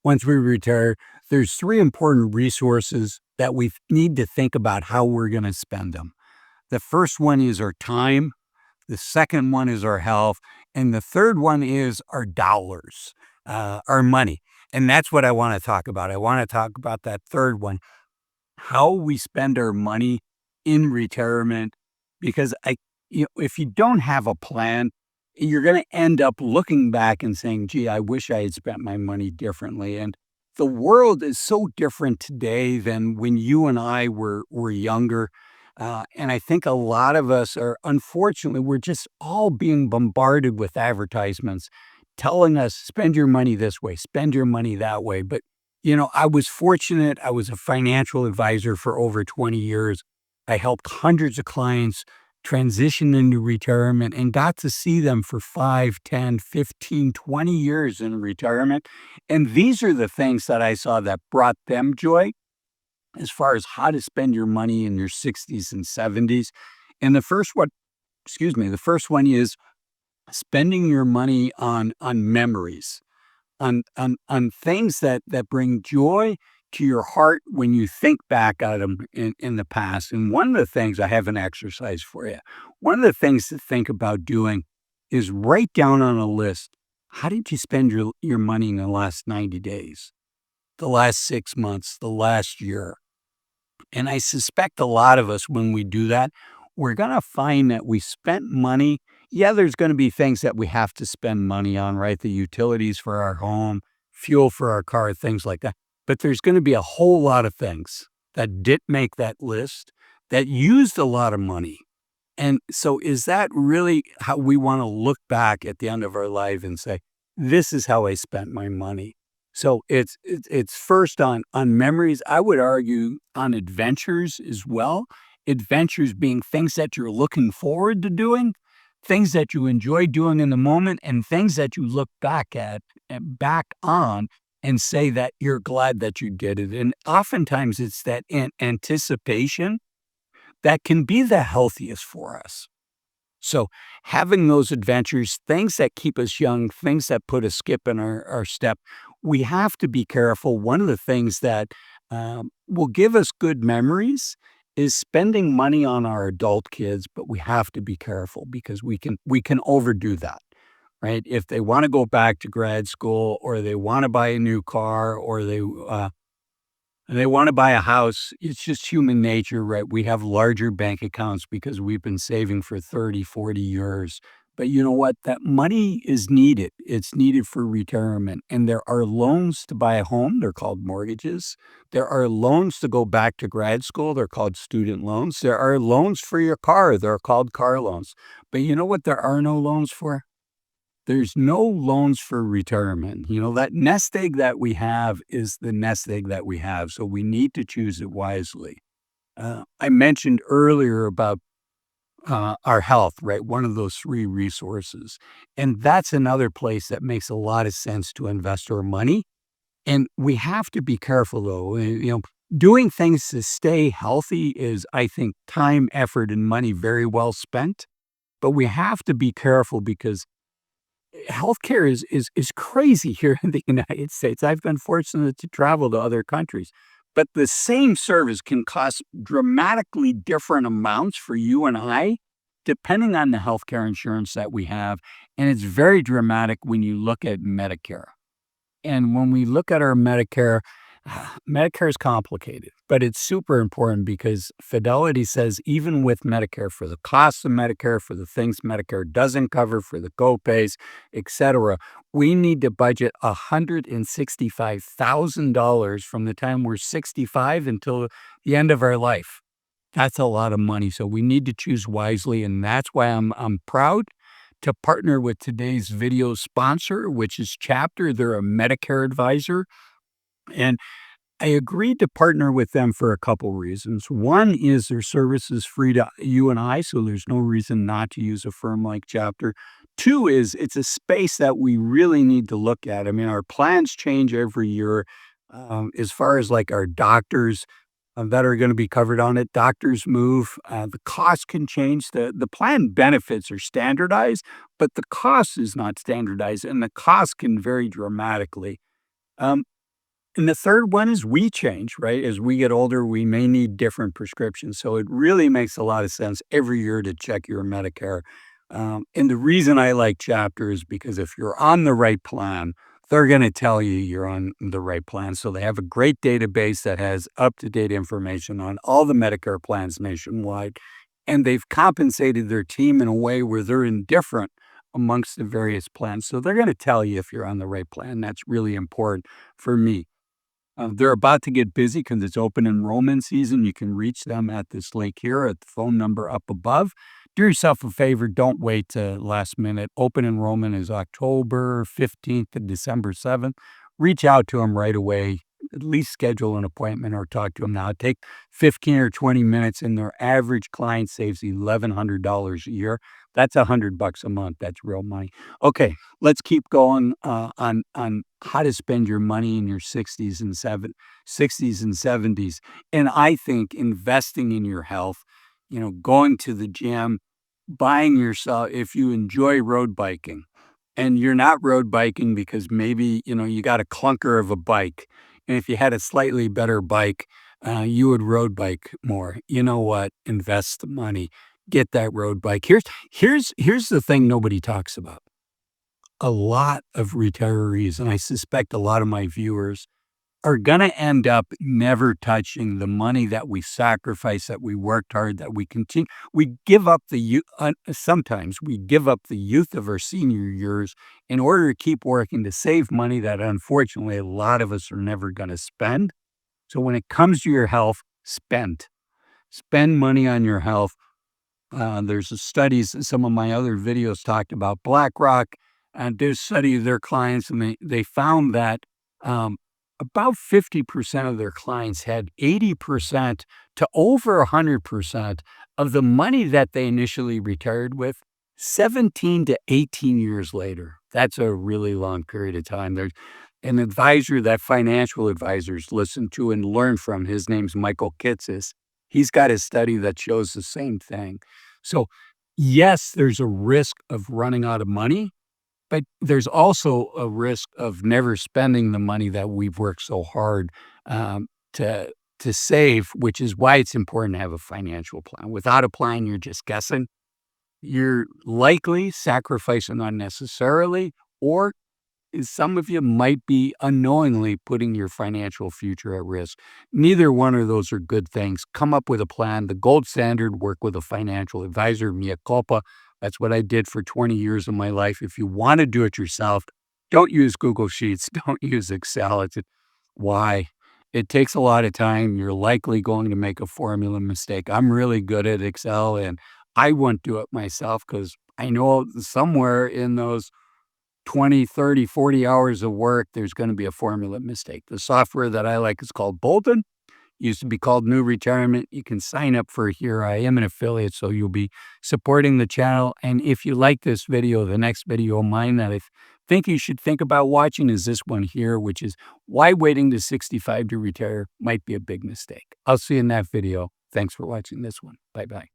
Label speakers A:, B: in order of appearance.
A: once we retire, there's three important resources that we need to think about how we're going to spend them. The first one is our time. The second one is our health. And the third one is our dollars, our money. And that's what I want to talk about. I want to talk about that third one, how we spend our money in retirement. Because if you don't have a plan, you're going to end up looking back and saying, gee, I wish I had spent my money differently. And the world is so different today than when you and I were younger. And I think a lot of us are, unfortunately, we're just all being bombarded with advertisements telling us, spend your money this way, spend your money that way. But, I was fortunate. I was a financial advisor for over 20 years. I helped hundreds of clients transition into retirement and got to see them for 5, 10, 15, 20 years in retirement. And these are the things that I saw that brought them joy as far as how to spend your money in your 60s and 70s. And the first one is spending your money on memories, on things that bring joy to your heart when you think back at them in the past. And one of the things, I have an exercise for you. One of the things to think about doing is write down on a list, how did you spend your money in the last 90 days, the last 6 months, the last year? And I suspect a lot of us, when we do that, we're going to find that we spent money. Yeah, there's going to be things that we have to spend money on, right? The utilities for our home, fuel for our car, things like that. But there's going to be a whole lot of things that didn't make that list that used a lot of money. And so, is that really how we want to look back at the end of our life and say, this is how I spent my money? So it's first on memories. I would argue on adventures as well. Adventures being things that you're looking forward to doing, things that you enjoy doing in the moment, and things that you look back at and back on and say that you're glad that you did it. And oftentimes it's that anticipation that can be the healthiest for us. So having those adventures, things that keep us young, things that put a skip in our step, we have to be careful. One of the things that will give us good memories is spending money on our adult kids, but we have to be careful because we can overdo that, right? If they want to go back to grad school, or they want to buy a new car, or they wanna buy a house, it's just human nature, right? We have larger bank accounts because we've been saving for 30, 40 years. But you know what? That money is needed. It's needed for retirement, and there are loans to buy a home, they're called mortgages. There are loans to go back to grad school, they're called student loans. There are loans for your car, they're called car loans. But you know what there are no loans for? There's no loans for retirement. That nest egg that we have is the nest egg that we have, so we need to choose it wisely. I mentioned earlier about our health, right? One of those three resources. And that's another place that makes a lot of sense to invest our money. And we have to be careful, though. Doing things to stay healthy is, I think, time, effort, and money very well spent. But we have to be careful because healthcare is crazy here in the United States. I've been fortunate to travel to other countries, but the same service can cost dramatically different amounts for you and I, depending on the healthcare insurance that we have, and it's very dramatic when you look at Medicare. And when we look at our Medicare, Medicare is complicated, but it's super important because Fidelity says even with Medicare, for the cost of Medicare, for the things Medicare doesn't cover, for the copays, etc., we need to budget $165,000 from the time we're 65 until the end of our life. That's a lot of money, so we need to choose wisely, and that's why I'm proud to partner with today's video sponsor, which is Chapter. They're a Medicare advisor, and I agreed to partner with them for a couple reasons. One is their service is free to you and I, so there's no reason not to use a firm like Chapter. Two is it's a space that we really need to look at. I mean, our plans change every year. As far as like our doctors that are going to be covered on it, doctors move. The cost can change. The plan benefits are standardized, but the cost is not standardized, and the cost can vary dramatically. Um, And the third one is we change, right? As we get older, we may need different prescriptions. So it really makes a lot of sense every year to check your Medicare. And the reason I like Chapter is because if you're on the right plan, they're going to tell you you're on the right plan. So they have a great database that has up to date information on all the Medicare plans nationwide. And they've compensated their team in a way where they're indifferent amongst the various plans. So they're going to tell you if you're on the right plan. That's really important for me. They're about to get busy because it's open enrollment season. You can reach them at this link here at the phone number up above. Do yourself a favor, don't wait to last minute. Open enrollment is October 15th to December 7th. Reach out to them right away. At least schedule an appointment or talk to them now. Take 15 or 20 minutes, and their average client saves $1,100 a year. That's $100 a month. That's real money. Okay, let's keep going on how to spend your money in your 60s and 70s. And I think investing in your health, going to the gym, buying yourself if you enjoy road biking and you're not road biking because maybe, you got a clunker of a bike, and if you had a slightly better bike, you would road bike more. You know what? Invest the money. Get that road bike. Here's the thing nobody talks about. A lot of retirees, and I suspect a lot of my viewers, are gonna end up never touching the money that we sacrifice, that we worked hard, that we give up sometimes we give up the youth of our senior years in order to keep working to save money that unfortunately a lot of us are never gonna spend. So when it comes to your health, spend. Spend money on your health. There's a studies some of my other videos talked about BlackRock, and they studied their clients, and they found that, about 50% of their clients had 80% to over 100% of the money that they initially retired with 17 to 18 years later. That's a really long period of time. There's an advisor that financial advisors listen to and learn from. His name's Michael Kitces. He's got a study that shows the same thing. So, yes, there's a risk of running out of money, but there's also a risk of never spending the money that we've worked so hard, to save, which is why it's important to have a financial plan. Without a plan, you're just guessing. You're likely sacrificing unnecessarily, or some of you might be unknowingly putting your financial future at risk. Neither one of those are good things. Come up with a plan. The gold standard, work with a financial advisor, mea culpa. That's what I did for 20 years of my life. If you want to do it yourself, don't use Google Sheets. Don't use Excel. Why? It takes a lot of time. You're likely going to make a formula mistake. I'm really good at Excel, and I wouldn't do it myself because I know somewhere in those 20, 30, 40 hours of work, there's gonna be a formula mistake. The software that I like is called Bolton, used to be called New Retirement. You can sign up for here. I am an affiliate, so you'll be supporting the channel, and if you like this video, the next video of mine that I think you should think about watching is this one here, which is why waiting to 65 to retire might be a big mistake. I'll see you in that video. Thanks for watching this one. Bye-bye.